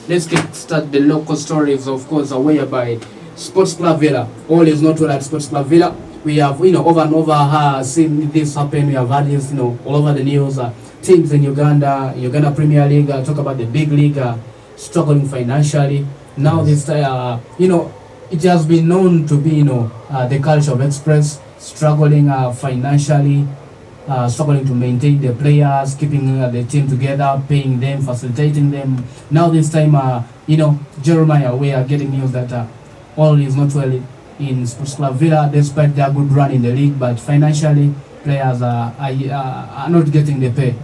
let's start the local stories, of course, whereby Sports Club Villa, all is not well at Sports Club Villa. We have, over and over seen this happen. We have had this, all over the news. Teams in Uganda Premier League, talk about the big league struggling financially. Now this, it has been known to be, the culture of Express struggling financially, struggling to maintain the players, keeping the team together, paying them, facilitating them. Now this time, Jeremiah, we are getting news that all is not well in Sports Club Villa, despite their good run in the league, but financially, players are not getting the pay.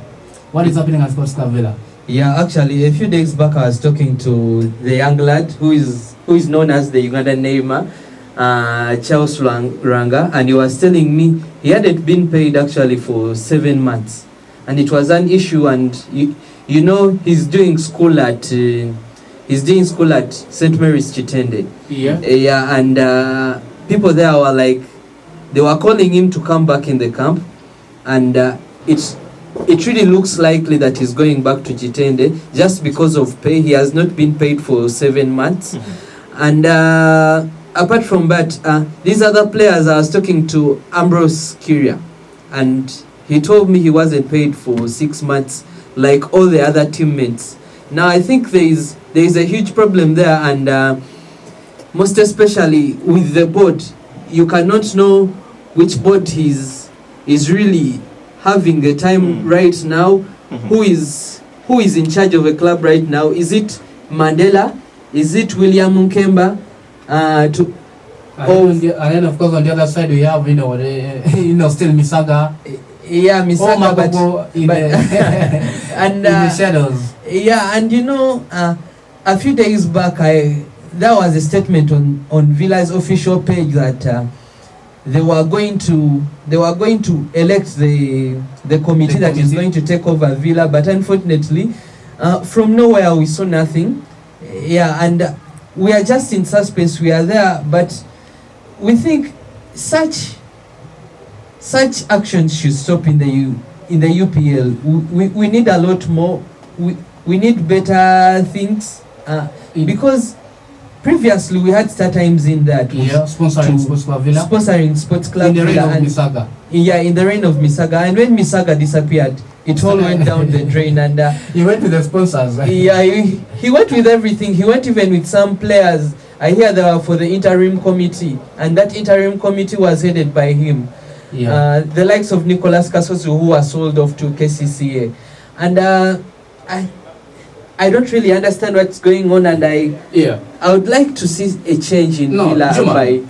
What is happening at Sports Club Villa? Yeah, actually, a few days back, I was talking to the young lad who is known as the Ugandan Neymar, Charles Ranga, and he was telling me he hadn't been paid actually for 7 months, and it was an issue. And he's doing school at St. Mary's Chitende. Yeah, and people there were like, they were calling him to come back in the camp, and it really looks likely that he's going back to Chitende just because of pay. He has not been paid for 7 months. And apart from that, these other players, I was talking to Ambrose Kyria, and he told me he wasn't paid for 6 months like all the other teammates. Now I think there is a huge problem there, and most especially with the board. You cannot know which board is really having the time right now. Who is in charge of a club right now? Is it Mandela? Is it William Nkemba? And then of course on the other side we have still Misaga. Yeah, Misaga, but and in the shadows. Yeah, and a few days back there was a statement on Villa's official page that they were going to elect the committee that is going to take over Villa, but unfortunately from nowhere we saw nothing. Yeah, and we are just in suspense. We are there, but we think such actions should stop in the UPL. We need a lot more. We need better things because previously we had Star Times in that sponsoring Sports Club Villa. Sponsoring Sports Club in the Villa reign of Misaga. Yeah, in the reign of Misaga. And when Misaga disappeared, it all went down the drain. And he went with the sponsors. Yeah, he went with everything. He went even with some players. I hear they were for the interim committee, and that interim committee was headed by him. Yeah. The likes of Nicolas Kasosu, who was sold off to KCCA. And I don't really understand what's going on, and I would like to see a change in Villa. Juma, I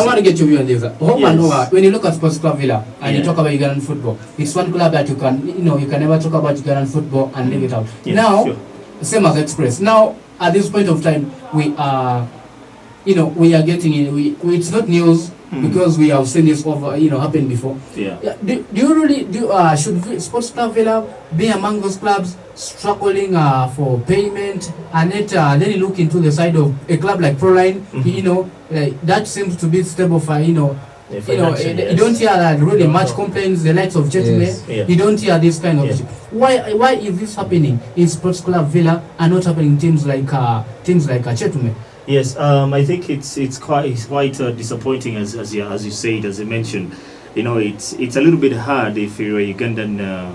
want to get your view on this. When you look at Sports Club Villa and you talk about Ugandan football, it's one club that you can never talk about Ugandan football and leave it out. Same as Express. Now, at this point of time, we are getting in. It's not news because we have seen this over, happen before. Do you really should Sports Club Villa be among those clubs struggling for payment, and then you look into the side of a club like Proline, that seems to be stable for you don't hear that really much complaints. The likes of Chetume, you don't hear this kind of shit. Why is this happening in Sports Club Villa and not happening in teams like Chetume? Yes, I think it's quite disappointing as you said, as I mentioned. It's a little bit hard if you're a Ugandan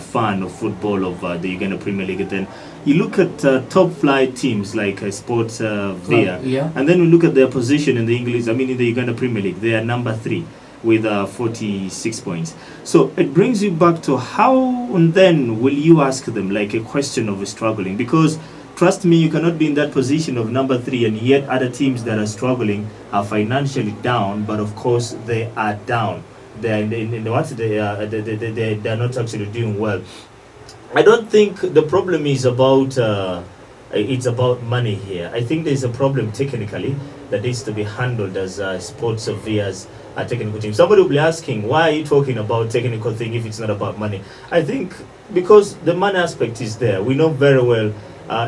fan of football of the Uganda Premier League. Then you look at top flight teams like Sports Villa, and then we look at their position in the in the Uganda Premier League. They are number 3 with 46 points. So it brings you back to how and then will you ask them, like a question of struggling, because trust me, you cannot be in that position of number 3 and yet other teams that are struggling are financially down, but of course they are down. They're they're not actually doing well. I don't think the problem is about it's about money here. I think there's a problem technically that needs to be handled as Sports Villa's technical team. Somebody will be asking, why are you talking about technical thing if it's not about money? I think because the money aspect is there. We know very well.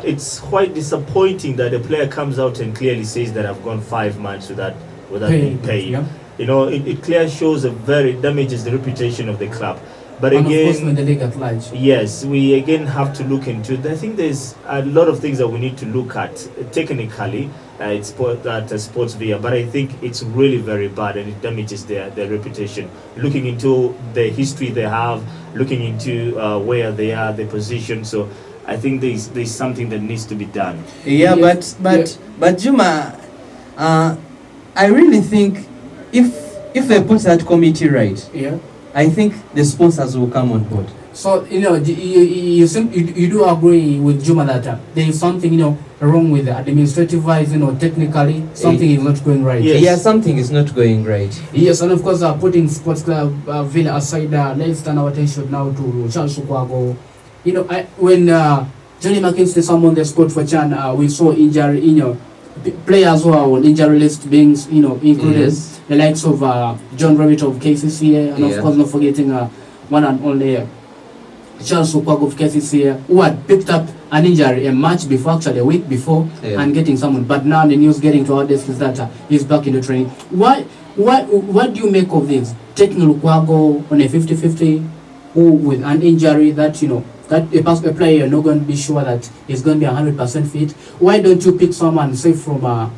It's quite disappointing that a player comes out and clearly says that I've gone 5 months without being paid. It clearly shows damages the reputation of the club. But and again, of course, in the league at large. yes, we again have to look into it. I think there's a lot of things that we need to look at technically. It's sports via, but I think it's really very bad and it damages their reputation. Looking into the history they have, looking into where they are, their position. So I think there's something that needs to be done. Yeah, but Juma, I really think if they put that committee right, I think the sponsors will come on board. So you do agree with Juma that there is something wrong with the administrative wise, technically something is not going right. Yes. Yeah, something is not going right. Yes, and of course, putting Sports Club Villa aside, let's turn our attention now to Charles Lukwago. When Johnny McKinstry summoned the squad for Chan, we saw injury, players who are on injury list being, included. Yes. The likes of John Rabbit of KCCA, and of course not forgetting one and only Charles Lukwago of KCCA, who had picked up an injury a match before, actually a week before, and getting someone. But now the news getting to our desk is that he's back in the training. What do you make of this? Taking Lukwago on a 50-50, who with an injury that that a player you're not going to be sure that he's going to be 100% fit. Why don't you pick someone, say from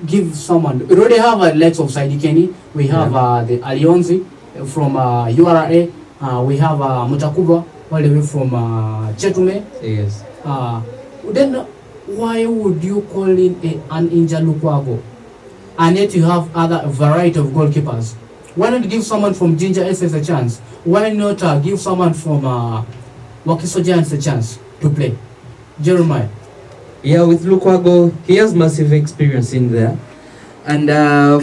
give someone? We already have a legs of Saidi Kenny. We have the Alionzi from URA. We have Mutakuba all the way from Chetume. Yes. Then why would you call in an injured Lukwago? And yet you have other variety of goalkeepers. Why not give someone from Ginger SS a chance? Why not give someone from Wakiso Giants a chance to play? Jeremiah. Yeah, with Lukwago, he has massive experience in there. And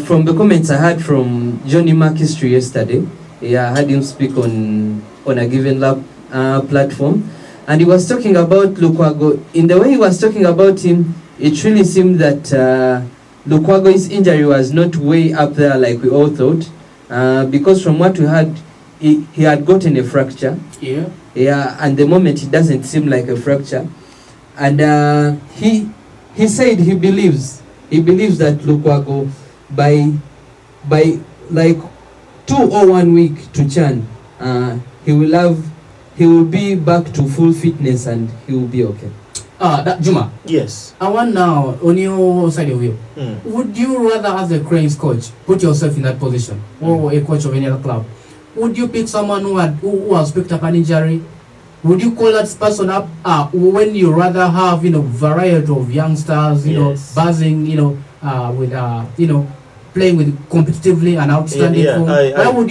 from the comments I heard from Johnny McKinstry yesterday, I heard him speak on a Given Lab platform, and he was talking about Lukwago. In the way he was talking about him, it really seemed that Lukwago's injury was not way up there like we all thought, because from what we heard, he had gotten a fracture. Yeah, and the moment it doesn't seem like a fracture. And he said he believes that Lukwago by like 2 or 1 week to Chan, he will be back to full fitness and he will be okay. Juma. Yes. I want now on your side of you. Would you rather, as a Cranes coach, put yourself in that position, or a coach of any other club? Would you pick someone who has picked up an injury? Would you call that person up when you rather have variety of youngsters, buzzing, with playing with competitively and outstanding form? Why would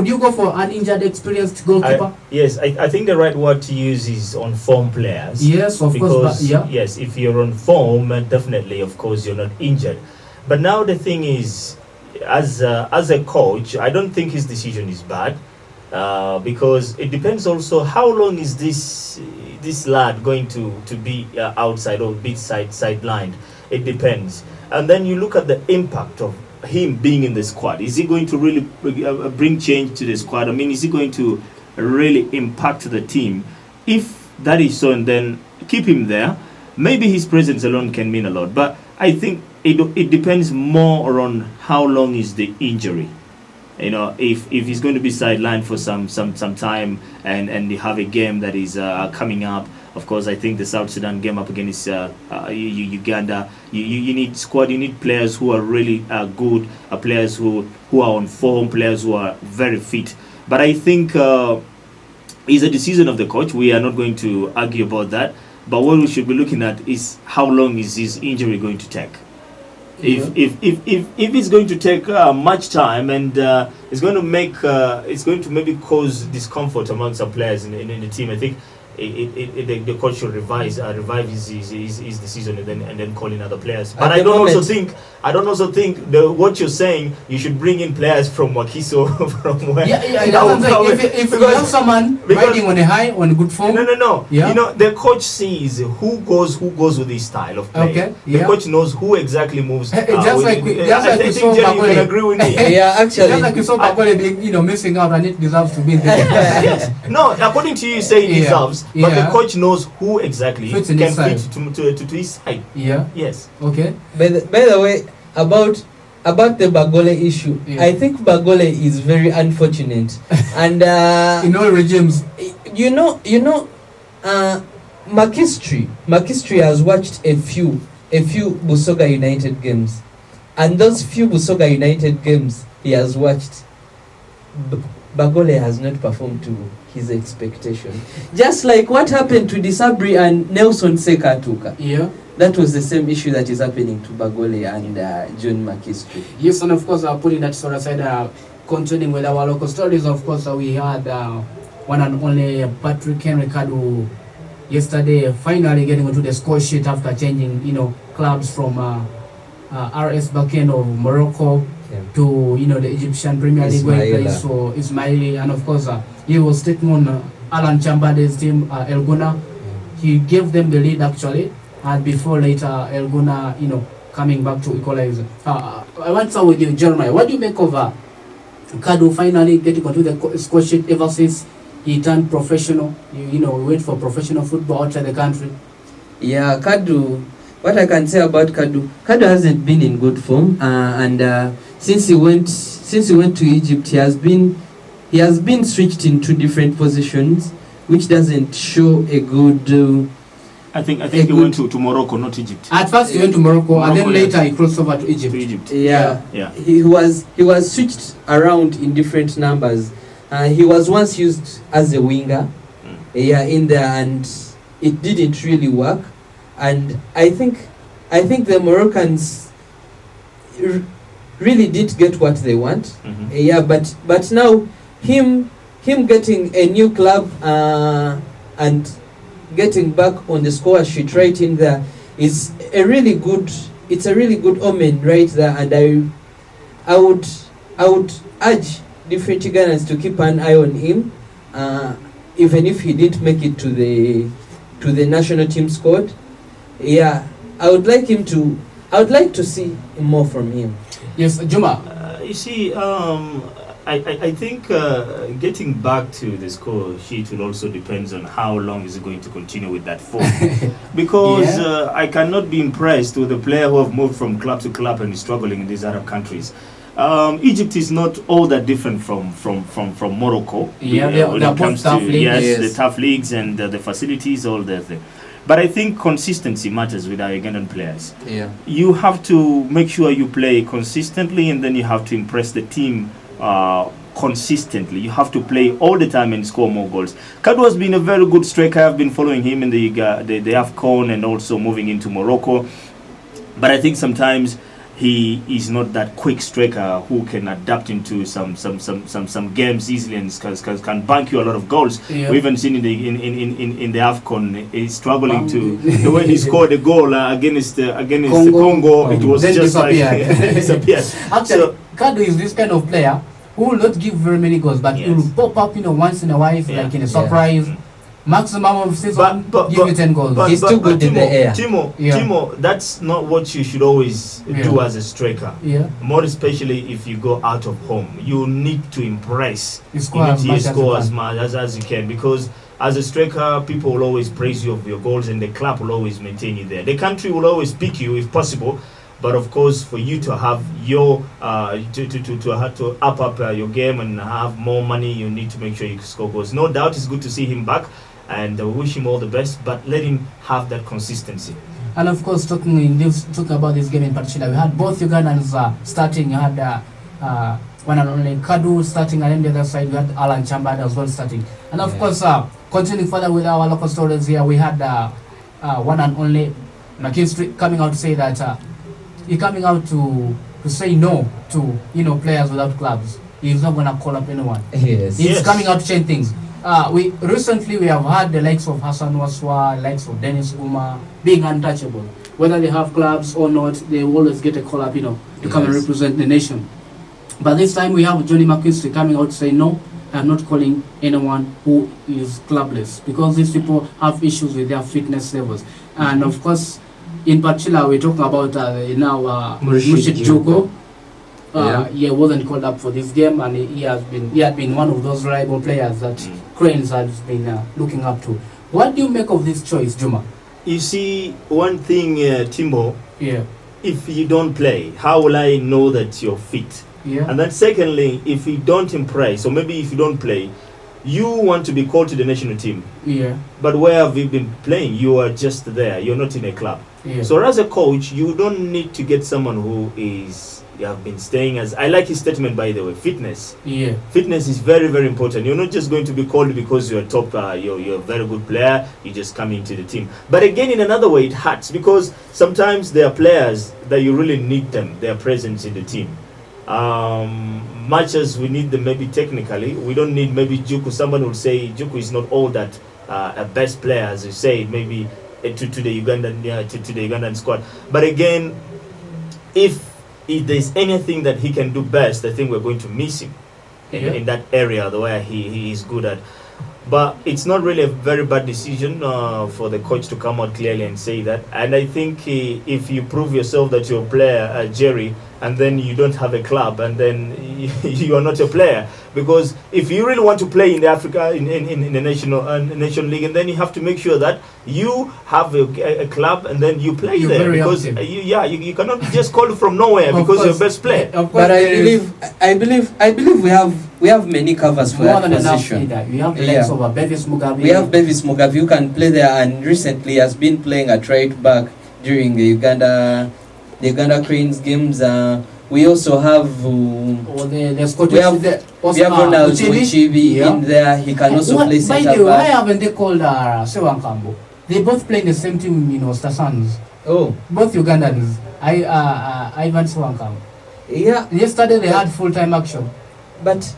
you go for an injured, experienced goalkeeper? I think the right word to use is on form players. Yes, of course. But, yes, if you're on form, definitely, of course, you're not injured. But now the thing is, as a coach, I don't think his decision is bad, because it depends also how long is this lad going to be outside or bit sidelined. It depends. And then you look at the impact of him being in the squad. Is he going to really bring change to the squad? I mean, is he going to really impact the team? If that is so, and then keep him there. Maybe his presence alone can mean a lot, but I think it depends more on how long is the injury. If he's going to be sidelined for some time and you have a game that is coming up. Of course, I think the South Sudan game up against Uganda, you need squad, you need players who are really good, players who are on form, players who are very fit. But I think it's a decision of the coach. We are not going to argue about that. But what we should be looking at is how long is his injury going to take. If it's going to take much time and it's going to maybe cause discomfort among some players in the team, I think the coach should revive his decision and then call in other players. But I don't also think what you're saying, you should bring in players from Wakiso from where. If you have someone riding on a high, on good form. No. Yeah. The coach sees who goes with his style of play. Okay. Yeah. The coach knows who exactly moves. I think Jerry can agree with me. Yeah, actually. Just like you saw Bakole missing out and it deserves to be there. Yes. No, according to you say he deserves. But the coach knows who exactly can fit to his side. Yeah. Yes. Okay. By the way, about about the Bagole issue, I think Bagole is very unfortunate, and in all regimes, Makistri has watched a few Busoga United games, and those few Busoga United games he has watched, Bagole has not performed to his expectation. Just like what happened to Disabri and Nelson Sekatuka. Yeah. That was the same issue that is happening to Bagole and John Makistri. Yes, and of course, putting that sort aside, continuing with our local stories, of course, we had one and only Patrick Henry Kadu yesterday finally getting onto the score sheet after changing, clubs from RS Balkan of Morocco to, the Egyptian Premier League where he plays for Ismaili, and of course, he was taking on Alan Chambade's team, El Guna. He gave them the lead actually. And before later, El Guna, coming back to equalize. I want to start with you, Jeremiah. What do you make of Kadu finally getting onto the score sheet ever since he turned professional? We went for professional football outside the country. Yeah, Kadu. What I can say about Kadu hasn't been in good form, and since he went to Egypt, he has been switched in two different positions, which doesn't show a good. I think he went to Morocco, not Egypt. At first he went to Morocco, and then later he crossed over to Egypt. Yeah. He was switched around in different numbers. He was once used as a winger, in there, and it didn't really work. And I think the Moroccans really did get what they want. But now him getting a new club and getting back on the score sheet right in there is a really good omen right there, and I would urge different Ugandans to keep an eye on him, even if he didn't make it to the national team squad. I would like to see more from him. Yes, Juma. You see, I think getting back to the score sheet will also depends on how long is it going to continue with that form. Because I cannot be impressed with a player who have moved from club to club and is struggling in these Arab countries. Egypt is not all that different from Morocco. When it comes to the tough leagues and the facilities, all that thing. But I think consistency matters with our Ugandan players. You have to make sure you play consistently, and then you have to impress the team consistently. You have to play all the time and score more goals. Kadu has been a very good striker. I've been following him in the AFCON and also moving into Morocco. But I think sometimes he is not that quick striker who can adapt into some games easily and can bank you a lot of goals. We even seen in the AFCON he's struggling to the way he scored a goal against Congo. It was then just disappeared. Actually, Kadu is this kind of player who will not give very many goals, but he will pop up once in a while, like in a surprise. Maximum of season, give you 10 goals. He's too good in the air. Timo, that's not what you should always do as a striker. More especially if you go out of home. You need to impress. You need to score as much as you can, because as a striker, people will always praise you of your goals, and the club will always maintain you there. The country will always pick you if possible. But of course, for you to have your to up your game and have more money, you need to make sure you score goals. No doubt, it's good to see him back, and we wish him all the best. But let him have that consistency. And of course, talking about this game in particular, we had both Ugandans starting. You had one and only Kadu starting, and then the other side we had Alan Chambad as well starting. And of course, continuing further with our local stories here, we had one and only McKinstry coming out to say that. He's coming out to say no to players without clubs. He's not gonna call up anyone. He's coming out to change things. We recently have had the likes of Hassan Waswa, likes of Dennis Uma being untouchable. Whether they have clubs or not, they always get a call up, to come and represent the nation. But this time we have Johnny McKinstry coming out to say no, I'm not calling anyone who is clubless, because these people have issues with their fitness levels. And of course, in particular, we're talking about Murshid Joko. He wasn't called up for this game, and he had been one of those reliable players that Cranes has been looking up to. What do you make of this choice, Juma? You see, one thing, Timo. if you don't play, how will I know that you're fit? Yeah. And then secondly, if you don't impress, or maybe if you don't play, you want to be called to the national team. Yeah. But where have you been playing? You are just there. You're not in a club. Yeah. So as a coach, you don't need to get someone who is, you have been staying as, I like his statement by the way, fitness. Yeah. Fitness is very, very important. You're not just going to be called because you're a top, you're a very good player, you just come into the team. But again, in another way, it hurts because sometimes there are players that you really need them, their presence in the team. Much as we need them maybe technically, we don't need maybe Juku. Someone would say Juku is not all that a best player, as you say, maybe to the Ugandan to the Ugandan squad. But again, if there's anything that he can do best, I think we're going to miss him in that area, the way he is good at. But it's not really a very bad decision for the coach to come out clearly and say that. And I think if you prove yourself that you're a player, Jerry, and then you don't have a club, and then you are not a player, because if you really want to play in the Africa in the national league, and then you have to make sure that you have a club and then you play there, because you cannot just call from nowhere because you're best player. But I believe we have many covers for that position. We have the likes of Bevis Mugabe. We have Bevis Mugabe who can play there, and recently has been playing at right back during the Uganda Cranes games. We also have the Scottish. We have Ronald Muchibi in there. He can also play centre back. By the way, why haven't they called Sewankambo? They both play in the same team, Star Suns. Oh, both Ugandans. Ivan Sewankambo. Yeah. Yesterday they had full-time action. But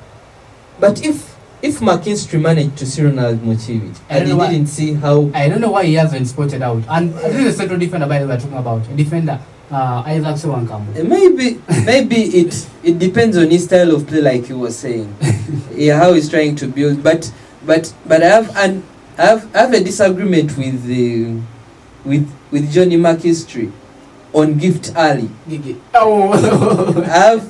if McKinstry managed to see Ronald Muchibi, and he didn't see how. I don't know why he hasn't spotted out. And this is a central defender, by the way, we're talking about. A defender. Isaac Sewankambo. Maybe it depends on his style of play, like you were saying. How he's trying to build. But I have a disagreement with Johnny McKinstry on Gift Ali. I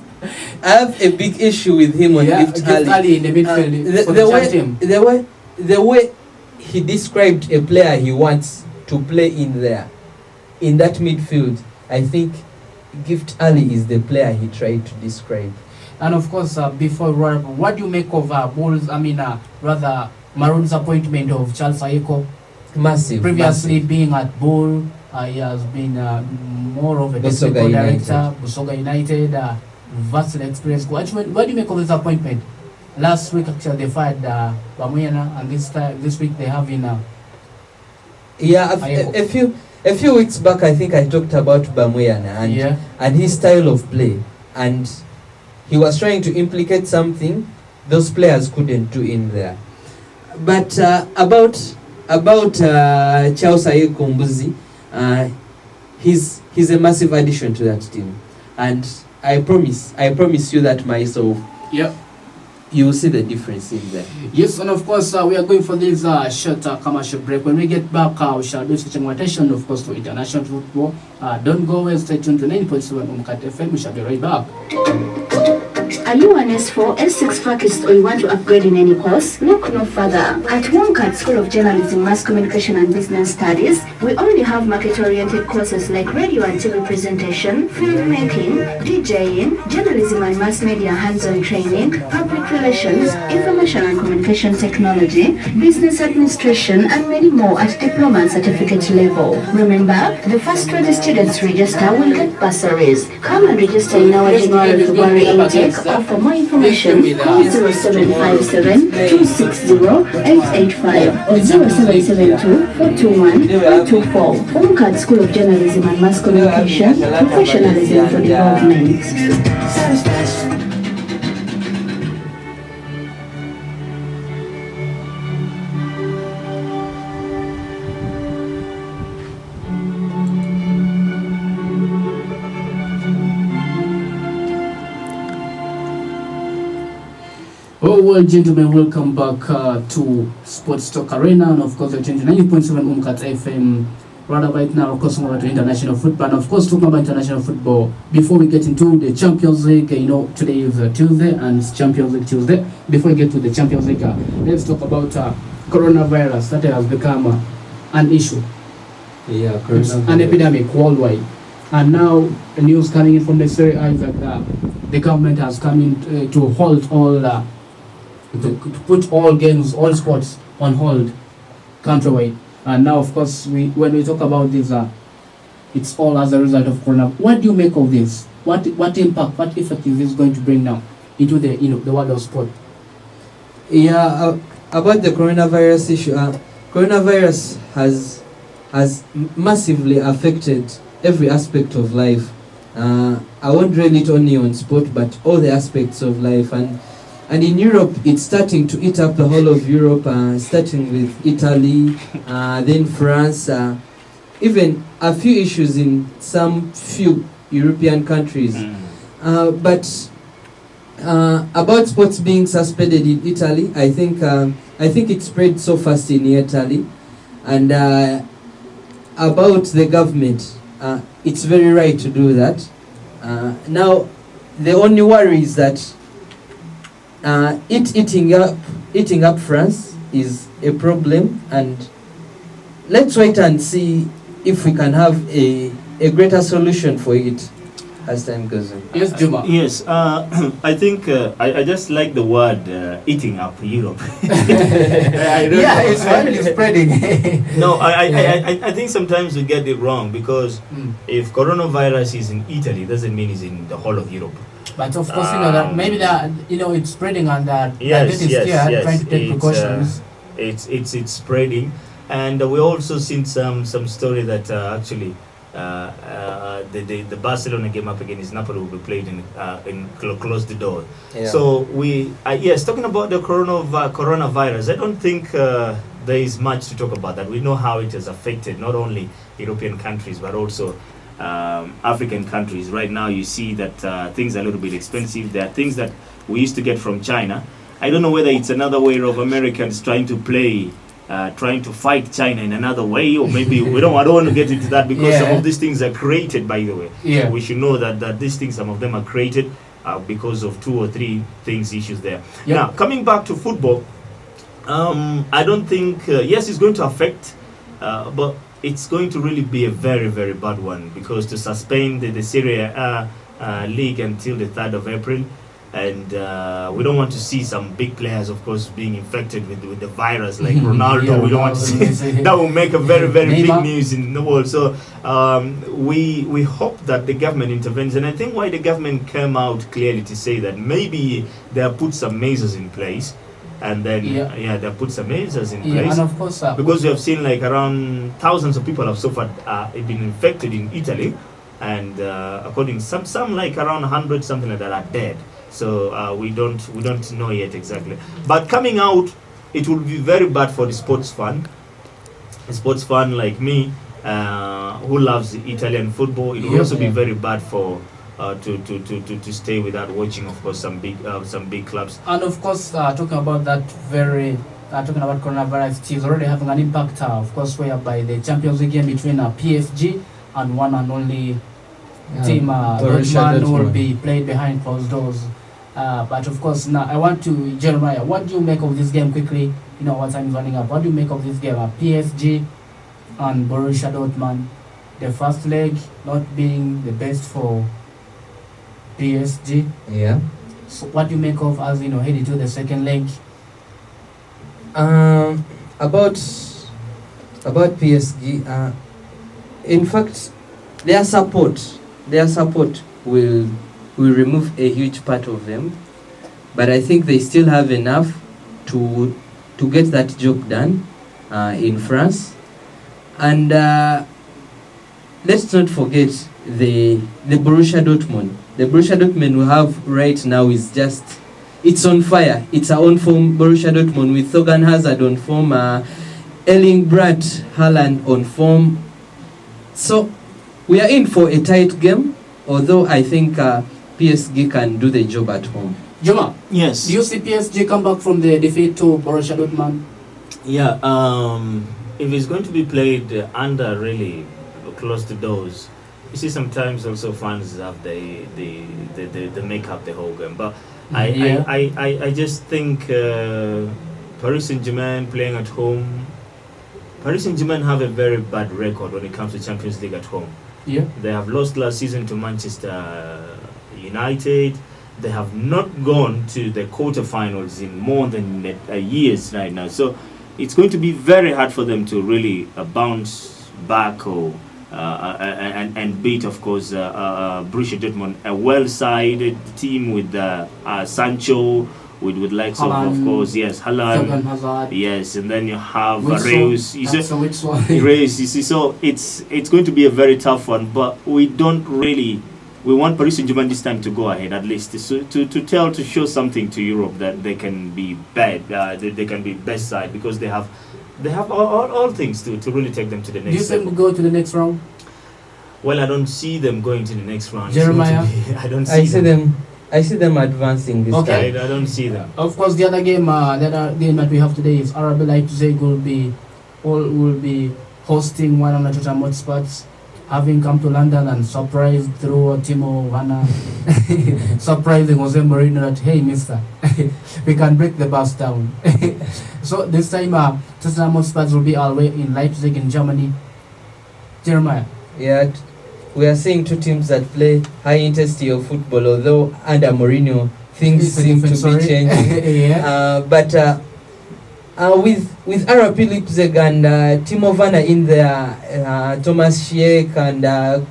have a big issue with him on Gift Ali in the midfield. The way he described a player he wants to play in there, in that midfield, I think Gift Ali is the player he tried to describe. And of course, before what do you make of Maroon's appointment of Charles Ayeko? Massive. Previously being at Bull, he has been more of a technical director, Busoga United, vast experience. What do you make of this appointment? Last week, actually, they fired Bamuyana, and this week they have in. A few weeks back, I think I talked about Bamuyana and his style of play, and he was trying to implicate something those players couldn't do in there. But about Charles Ayeko Mbuzi, he's a massive addition to that team, and I promise you that myself. You will see the difference in there. Yes, and of course, we are going for this short commercial break. When we get back, we shall be switching our attention, of course, to international football. Don't go away, stay tuned to 9.7 Umkat FM. We shall be right back. Are you an S4, S6 focused, or you want to upgrade in any course? Look no further. At Wonkat School of Journalism, Mass Communication and Business Studies, we already have market-oriented courses like radio and TV presentation, filmmaking, DJing, journalism and mass media hands-on training, public relations, information and communication technology, business administration, and many more at diploma and certificate level. Remember, the first 20 students register will get bursaries. Come and register in our January-February intake. Or for more information, call 0757 260 885 or 0772 421 124. Wonkat School of Journalism and Mass Communication, professionalism for development. Oh, well, gentlemen, welcome back to Sports Talk Arena, and of course, we're changing 90.7 Umkat FM. Right now, of course, we're to international football, and of course, talking about international football. Before we get into the Champions League, today is Tuesday, and it's Champions League Tuesday. Before we get to the Champions League, let's talk about coronavirus that has become an issue. Yeah, it's an epidemic worldwide. And now the news coming in from the Serie A is that the government has come in to halt all, to put all games, all sports on hold countrywide. And now, of course, when we talk about this, it's all as a result of Corona. What do you make of this? What impact, what effect is this going to bring now into the the world of sport? Yeah, about the coronavirus issue, coronavirus has massively affected every aspect of life. I won't dwell it only on sport, but all the aspects of life. And in Europe, it's starting to eat up the whole of Europe, starting with Italy, then France, even a few issues in some few European countries. But about sports being suspended in Italy, I think it spread so fast in Italy. And about the government, it's very right to do that. Now, the only worry is that eating up France is a problem, and let's wait and see if we can have a greater solution for it as time goes on. Yes, Juma. Yes, I think I just like the word eating up Europe. It's finally spreading. No, I think sometimes we get it wrong, because if coronavirus is in Italy, doesn't mean it's in the whole of Europe. But of course, that maybe that it's spreading, and that getting scared, trying to take precautions. It's spreading, and we also seen some story that actually the Barcelona game up against Napoli will be played in close the door. Yeah. So we talking about the coronavirus, I don't think there is much to talk about that. We know how it has affected not only European countries but also African countries. Right now you see that things are a little bit expensive. There are things that we used to get from China. I don't know whether it's another way of Americans trying to fight China in another way, or maybe I don't want to get into that, because some of these things are created, by the way. Yeah. We should know that these things, some of them are created because of 2 or 3 issues there. Yep. Now, coming back to football, I don't think, yes, it's going to affect, but it's going to really be a very, very bad one, because to suspend the Serie A league until the 3rd of April, and we don't want to see some big players, of course, being infected with the virus, like Ronaldo. We don't want to see that. Will make a very, very big news in the world. So we hope that the government intervenes, and I think why the government came out clearly to say that maybe they have put some measures in place, and then they put some measures in place. And of course, because we have seen like around thousands of people have so far been infected in Italy, and according some like around 100 something like that are dead. So we don't know yet exactly. But coming out, it will be very bad for the sports fan. A sports fan like me, who loves Italian football. It will also be very bad for to stay without watching, of course, some big clubs. And of course, talking about that talking about coronavirus, it is already having an impact, of course, whereby the Champions League game between PSG and one and only team Dortmund will be played behind closed doors. But of course, now I want to, Jeremiah, what do you make of this game quickly? You know, what time is running up. What do you make of this game? PSG and Borussia Dortmund. The first leg not being the best for PSG. Yeah. So what do you make of, as heading to the second leg? About PSG, in fact, their support will remove a huge part of them, but I think they still have enough to get that job done in France. And let's not forget the Borussia Dortmund. The Borussia Dortmund we have right now is it's on fire. It's our own form Borussia Dortmund, with Thorgan Hazard on form, Erling Braut Haaland on form. So we are in for a tight game, although I think PSG can do the job at home. Juma, yes. Do you see PSG come back from the defeat to Borussia Dortmund? Yeah, if it's going to be played under really close to doors, you see sometimes also fans have they make up the whole game. But I just think Paris Saint-Germain playing at home. Paris Saint-Germain have a very bad record when it comes to Champions League at home. Yeah. They have lost last season to Manchester United. They have not gone to the quarterfinals in more than years right now. So it's going to be very hard for them to really bounce back or and beat, of course, Borussia Dortmund, a well-sided team with Sancho, with likes of course, yes, Haaland, yes, and then you have Reus. You see, so it's going to be a very tough one, but we want Paris Saint-Germain this time to go ahead, at least to show something to Europe that they can be they can be best side, because they have all things to really take them to the next. Do you think we'll go to the next round? Well, I don't see them going to the next round. Jeremiah? I see them advancing this time. I don't see them. Of course, the other game that we have today is RB Leipzig will be hosting one of the Tottenham Hotspurs, having come to London and surprised through Timo Werner, surprising Jose Mourinho that, hey, mister, we can break the bus down. So this time, Tottenham Hotspurs will be away in Leipzig in Germany. Jeremiah? Yeah, we are seeing two teams that play high intensity of football, although under Mourinho things seem to be changing. Yeah. But with RB Leipzig and Timo Werner in there, Thomas Schick and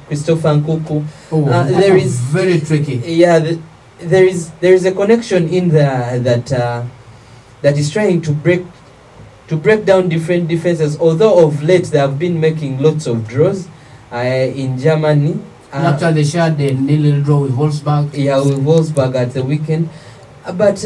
Christopher Nkunku, there is very tricky. Yeah, there is a connection in there that is trying to break down different defenses. Although of late they have been making lots of draws in Germany. After they shared the nil draw with Wolfsburg. Yeah, with Wolfsburg at the weekend. But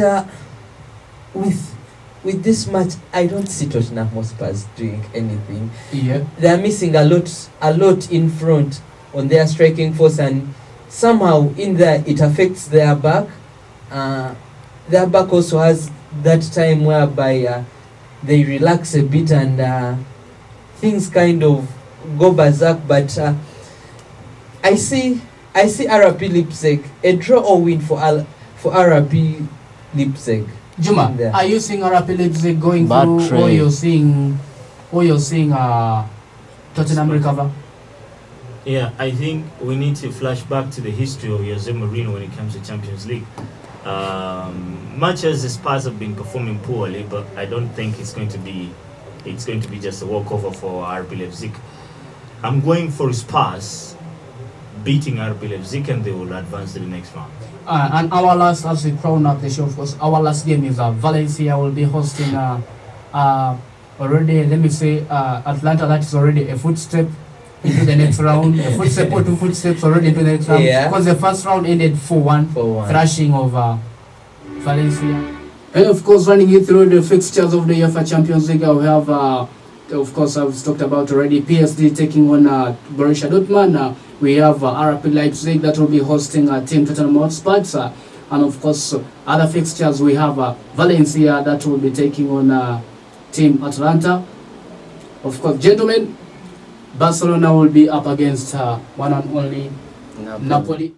with this match, I don't see Tottenham Hotspurs doing anything. Yeah. They are missing a lot in front on their striking force, and somehow in there it affects their back. Their back also has that time whereby they relax a bit and things kind of go berserk. But I see RB Leipzig, a draw or win for RB Leipzig. Juma, are you seeing RB Leipzig going through, or you're seeing Tottenham recover? Yeah, I think we need to flash back to the history of Jose Mourinho when it comes to Champions League. Much as the Spurs have been performing poorly, but I don't think it's going to be just a walkover for RB Leipzig. I'm going for Spurs beating RB Leipzig, and they will advance to the next round. And our last, as we crown up the show, of course, our last game is Valencia will be hosting already, let me say, Atlanta. That is already a footstep into the next round. A footstep or two footsteps already into the next round. Yeah. Because the first round ended 4-1, thrashing of Valencia. And of course, running you through the fixtures of the UEFA Champions League, we have, of course, I've talked about already, PSG taking on Borussia Dortmund. We have RB Leipzig that will be hosting Team Tottenham Hotspurs. And of course, other fixtures, we have Valencia that will be taking on Team Atlanta. Of course, gentlemen, Barcelona will be up against one and only Napoli.